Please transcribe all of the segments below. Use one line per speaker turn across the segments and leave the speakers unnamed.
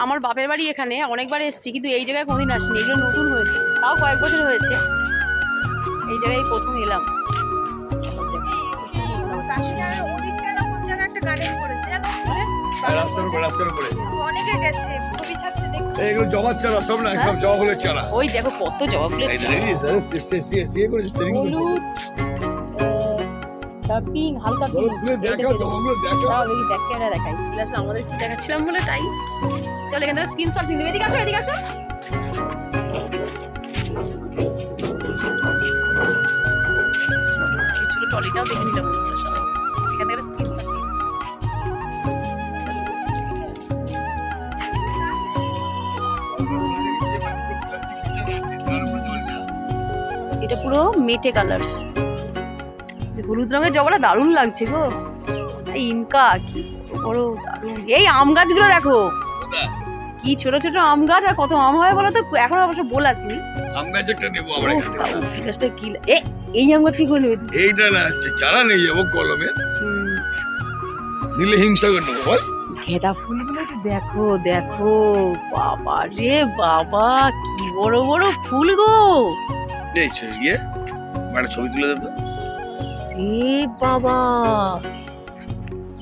আমার বাপের বাড়ি এখানে অনেকবার এসেছি, কিন্তু এই জায়গায় কোনোদিন আসিনি। এগুলো নতুন হয়েছে, তাও কয়েক বছর হয়েছে। এই জায়গায় প্রথম এলাম। ওই দেখো কত জবা ফুলের পিঙ্ক, হালকা দেখাই। আমাদের কি দেখাচ্ছিলাম বলে তাই। চলো এখান থেকে স্ক্রিনশট নিয়ে নেবে। এদিকে আসো, এদিকে আসো। ছোট টলিটাও দেখে নিলাম। এখান থেকে স্ক্রিনশট নিয়ে। এটা পুরো মেটে কালার, হলুদ রঙের জবাটা দারুণ লাগছে গো। ইনকা কি বড় দারুণ। এই আম গাছগুলো দেখো, কি ছোট ছোট আম গাছ, আর কত আম হয় বলো তো। এখন অবশ্য বল আসেনি।
আম গাছ একটা নেবো আমরা এখানে।
গাছটা কি এই আম গাছ কি করে নেবে?
এইটা না চারা নিয়ে যাবো কলমে, নিলে হিংসা করে নেবো বল।
গেঁদা ফুলগুলো তো দেখো দেখো, বাবা রে বাবা, কি বড় বড় ফুল গো।
এই গিয়ে মানে ছবি তুলে দেবো।
এ বাবা,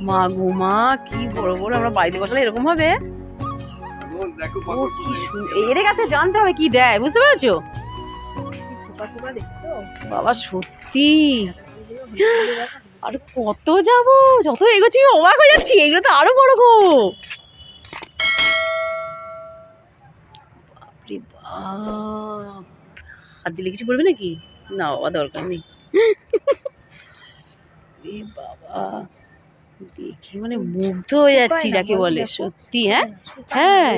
মা গো মা, কি বড় বড়। আমরা বাড়িতে বসালে এরকম হবে? এর কাছে জানতে হবে কি দেয়, বুঝতে পেরেছো বাবা? সত্যি আর কত যাবো, যত এগোচ্ছি অবাক হয়ে যাচ্ছি। এগুলো তো আরো বড় গো। বাপরে বাপ, আর দিলে কিছু বলবে নাকি? না বাবা, দরকার নেই। বাবা দেখে মানে মুগ্ধ হয়ে যাচ্ছি যাকে বলে, সত্যি। হ্যাঁ হ্যাঁ,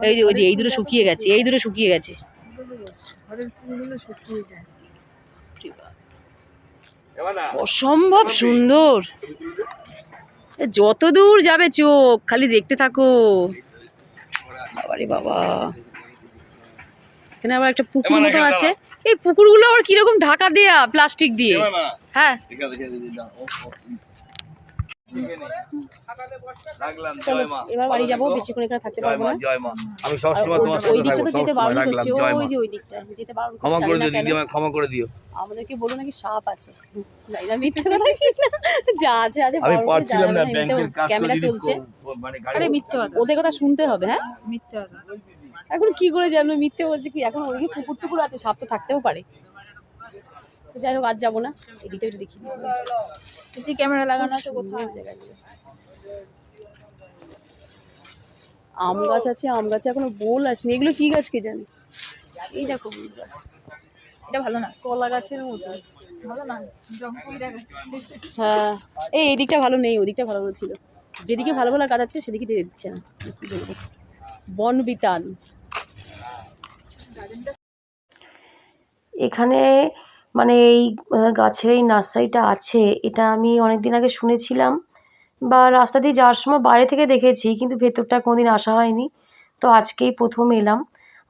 এই যে ওই যে এই দুটো শুকিয়ে গেছে, এই দুটো শুকিয়ে গেছে। অসম্ভব সুন্দর, যত দূর যাবে চোখ খালি দেখতে থাকো। বাবারে বাবা, এখানে আবার একটা পুকুর মতো আছে। এই পুকুরগুলো আবার কিরকম ঢাকা দেয়া প্লাস্টিক দিয়ে। হ্যাঁ এবার বাড়ি যাবো, বেশিক্ষণ এখানে থাকতে পারবো না।
আমি সবসময় তোমার সাথে
ওই দিকটা তো
থাকবো,
যেতে বারণ
রাখলাম।
করছে,
জয় মা,
ওই যে ওই দিকটা যেতে বারণ করছে।
ক্ষমা করে দিও দিদি, আমায় ক্ষমা করে দিও।
আমাদেরকে বলো নাকি সাপ আছে, না মিথ্যে কথা কি না, যা আছে আছে।
আমি পারছিলাম না, ব্যাংকের কাজ
ক্যামেরা চলছে,
মানে
আরে মিথ্যে কথা, ওদের কথা শুনতে হবে। হ্যাঁ মিথ্যে কথা, এখন কি করে জানবো মিথ্যে বলছে কি? এখন ওই কুকুর টুকুর আছে, সাপ তো থাকতেও পারে। যাই হোক, আজ যাবো না, এদিকটা একটু দেখি। সিসি ক্যামেরা লাগানো আছে কোথাও জায়গায়। আম গাছ আছে, আম গাছে এখনো বোল আসেনি। এগুলো কি গাছ কে জানি? এই দেখো, এটা ভালো না, কলা গাছের মতো ভালো না। হ্যাঁ এই দিকটা ভালো নেই, ওদিকটা ভালো ভালো ছিল। যেদিকে ভালো ভালো গাছ আছে সেদিকে যেতে দিচ্ছে না। কি বলবো, বন বিতান। এখানে মানে এই গাছের এই নার্সারিটা আছে, এটা আমি অনেকদিন আগে শুনেছিলাম বা রাস্তা দিয়ে যাওয়ার সময় বাইরে থেকে দেখেছি, কিন্তু ভেতরটা কোনোদিন আসা হয়নি। তো আজকেই প্রথম এলাম।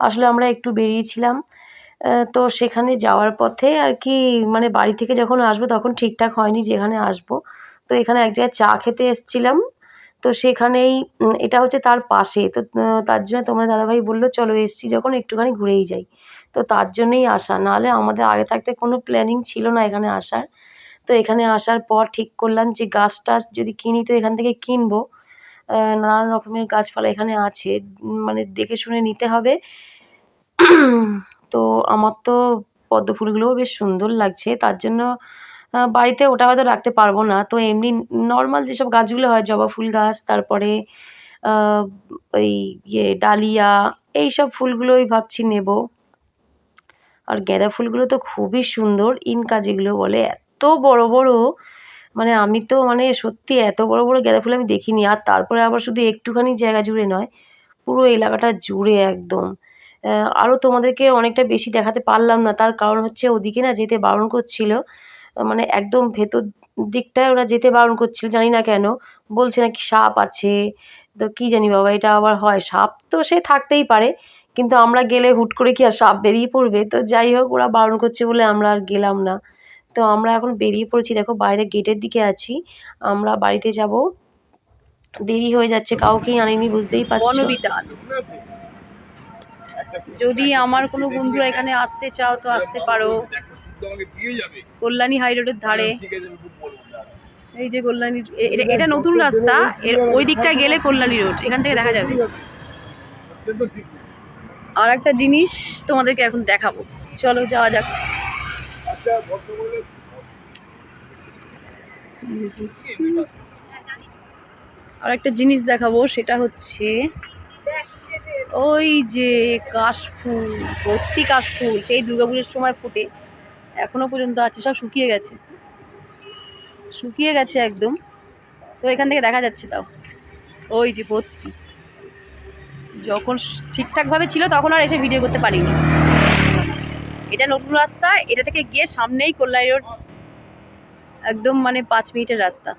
আসলে আমরা একটু বেরিয়েছিলাম, তো সেখানে যাওয়ার পথে আর কি, মানে বাড়ি থেকে যখন আসবো তখন ঠিকঠাক হয়নি যে এখানে আসবো। তো এখানে এক জায়গায় চা খেতে এসেছিলাম, তো সেখানেই এটা হচ্ছে তার পাশে। তো তার জন্য তোমার দাদাভাই বললো চলো এসছি যখন একটুখানি ঘুরেই যাই। তো তার জন্যই আসা, নাহলে আমাদের আগে থাকতে কোনো প্ল্যানিং ছিল না এখানে আসার। তো এখানে আসার পর ঠিক করলাম যে গাছ টাছ যদি কিনি তো এখান থেকে কিনবো। নানান রকমের গাছপালা এখানে আছে, মানে দেখে শুনে নিতে হবে। তো আমার তো পদ্ম ফুলগুলোও বেশ সুন্দর লাগছে, তার জন্য বাড়িতে ওটা হয়তো রাখতে পারবো না। তো এমনি নর্মাল যেসব গাছগুলো হয়, জবা ফুল গাছ, তারপরে ওই ডালিয়া, এইসব ফুলগুলোই ভাবছি নেব। আর গাঁদা ফুলগুলো তো খুবই সুন্দর, ইনকা যেগুলো বলে, এত বড় বড়, মানে আমি তো মানে সত্যি এত বড় বড় গাঁদা ফুল আমি দেখিনি। আর তারপরে আবার শুধু একটুখানি জায়গা জুড়ে নয়, পুরো এলাকাটা জুড়ে একদম। আরও তোমাদেরকে অনেকটা বেশি দেখাতে পারলাম না, তার কারণ হচ্ছে ওদিকে না যেতে বারণ করছিল, মানে একদম ভেতর দিকটায় ওরা যেতে বারণ করছিল, জানি না কেন। বলছে নাকি সাপ আছে, তো কী জানি বাবা, এটা আবার হয়? সাপ তো সে থাকতেই পারে, কিন্তু আমরা গেলে হুট করে কি আর সাপ বেরিয়ে পড়বে? তো যাই হোক, ওরা বারণ করছে বলে আমরা আর গেলাম না। তো আমরা এখন বেরিয়ে পড়েছি, দেখো বাইরে গেটের দিকে আছি, আমরা বাড়িতে যাব। দেরি হয়ে যাচ্ছে, কাউকেই আনিনি, বুঝতেই পারছো।
বনবিতান। যদি আমার কোনো বন্ধুরা এখানে আসতে চাও তো আসতে পারো, কল্যাণী হাই রোডের ধারে। এই যে কল্যাণী, এটা নতুন রাস্তা, এর ওই দিকটায় গেলে কল্যাণী রোড, এখান থেকে দেখা যাবে। আর একটা জিনিস তোমাদেরকে এখন দেখাবো, চলো যাওয়া যাক। আর একটা জিনিস দেখাবো, সেটা হচ্ছে ওই যে কাশফুল, ভর্তি কাশফুল, সেই দুর্গাপুজোর সময় ফোটে, এখনো পর্যন্ত আছে, সব শুকিয়ে গেছে, শুকিয়ে গেছে একদম। তো এখান থেকে দেখা যাচ্ছে, তাও ওই যে ভর্তি। যখন ঠিকঠাকভাবে ছিল তখন আর এসে ভিডিও করতে পারিনি। এটা নতুন রাস্তা, এটা থেকে গিয়ে সামনেই কল্যাণী রোড, একদম মানে 5 মিনিটের রাস্তা।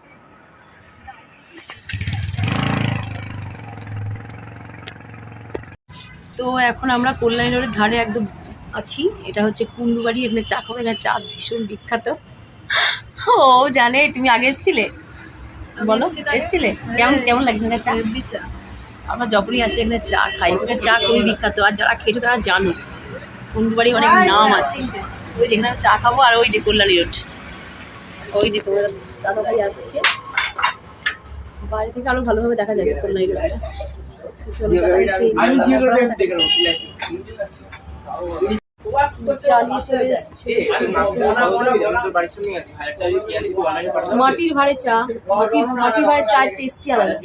তো এখন আমরা কল্যাণী রোডের ধারে একদম আছি। এটা হচ্ছে কুন্ডু বাড়ি, এখানে চা খাবো, এখানে চা ভীষণ বিখ্যাত। ও জানে, তুমি আগে এসেছিলে? বলো, এসেছিলে? কেমন কেমন লাগে এখানে চা? আমরা যখনই আসি এখানে চা খাই, ওখানে চা খুবই বিখ্যাত। আর যারা খেয়েছো তারা জানো কুন্ডু বাড়ি অনেক নাম আছে। ওই যেখানে চা খাবো, আর ওই যে কল্যাণী রোড, ওই যে তোমার দাদা ভাই আসছে, বাড়ি থেকে আরো ভালোভাবে দেখা যাবে কল্যাণী রোডটা। মাটির ভাড়ে চা, মাটির ভাড়ে চা টেস্টি আলাদা।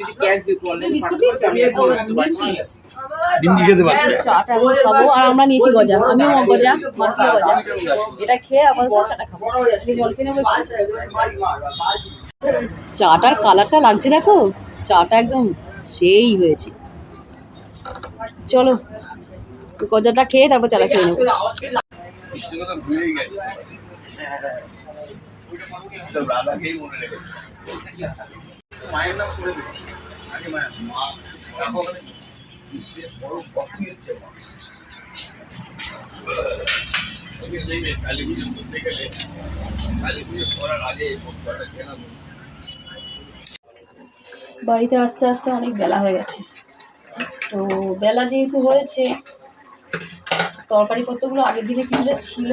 চাটা এখন খাবো, আর আমরা নিয়েছি গজা, আমিও গজা, মাটিও গজা। এটা খেয়ে আবার চাটা খাবো। জল কিনে চাটার কালারটা লাগছে, দেখো চাটা একদম সেই হয়েছে। চলো গজাটা খেয়ে তারপর চাটা খেয়ে নেবো। বাড়িতে আস্তে আস্তে অনেক বেলা হয়ে গেছে। তো বেলা যেহেতু হয়েছে, তরকারি পত্রগুলো আগের দিনে কিছুটা ছিল,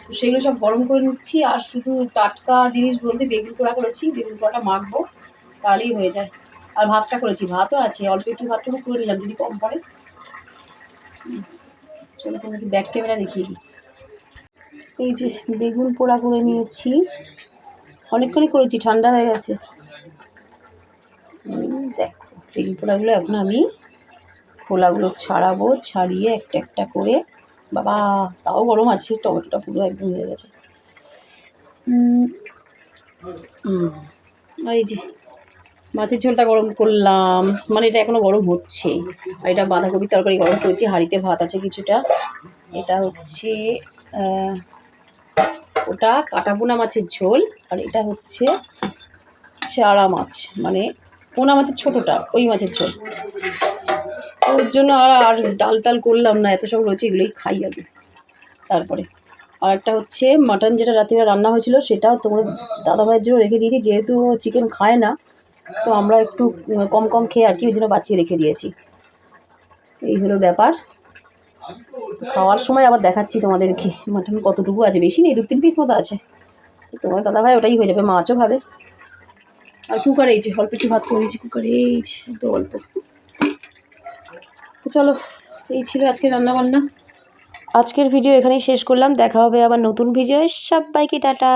তো সেগুলো সব গরম করে নিচ্ছি। আর শুধু টাটকা জিনিস বলতে বেগুন পোড়া করেছি, বেগুন পোড়াটা মাখবো, তাহলেই হয়ে যায়। আর ভাতটা করেছি, ভাতও আছে, অল্প একটু ভাত থেকে করে নিলাম যদি কম পড়ে। চলো তোমাকে ব্যাক ক্যামেরা দেখিয়ে দিই। এই যে বেগুন পোড়া করে নিয়েছি, অনেকক্ষণই করেছি, ঠান্ডা হয়ে গেছে। দেখো বেগুন পোড়াগুলো এখন আমি খোলাগুলো ছাড়াবো, ছাড়িয়ে একটা একটা করে, বাবা তাও গরম আছে, টমেটোটা পুরো একদম হয়ে গেছে। আর এই যে মাছের ঝোলটা গরম করলাম, মানে এটা এখনো গরম হচ্ছে। আর এটা বাঁধাকপির তরকারি গরম করেছি, হাঁড়িতে ভাত আছে কিছুটা। এটা হচ্ছে ওটা কাটাপোনা মাছের ঝোল, আর এটা হচ্ছে চারা মাছ, মানে পোনা মাছের ছোটোটা, ওই মাছের ঝোল। ওর জন্য আর ডাল টাল করলাম না, এত সব রয়েছে, এগুলোই খাই আগে। তারপরে আর একটা হচ্ছে মাটন, যেটা রাত্রিবেলা রান্না হয়েছিল, সেটাও তোমাদের দাদাভাইয়ের জন্য রেখে দিয়েছি, যেহেতু চিকেন খায় না, তো আমরা একটু কম কম খেয়ে আর কি, ওই জন্য বাঁচিয়ে রেখে দিয়েছি। এই হলো ব্যাপার। খাওয়ার সময় আবার দেখাচ্ছি তোমাদেরকে মাটন কতটুকু আছে, বেশি নেই, 2-3 পিস মতো আছে। তোমার দাদাভাই ওটাই হয়ে যাবে, মাছও খাবে। আর কুকারে এই যে অল্প একটু ভাত করে দিয়েছি কুকারে, এই তো অল্প। চলো এই ছিল আজকে রান্না বান্না। আজকের ভিডিও এখানেই শেষ করলাম, দেখা হবে আবার নতুন ভিডিও। সবাইকে টাটা।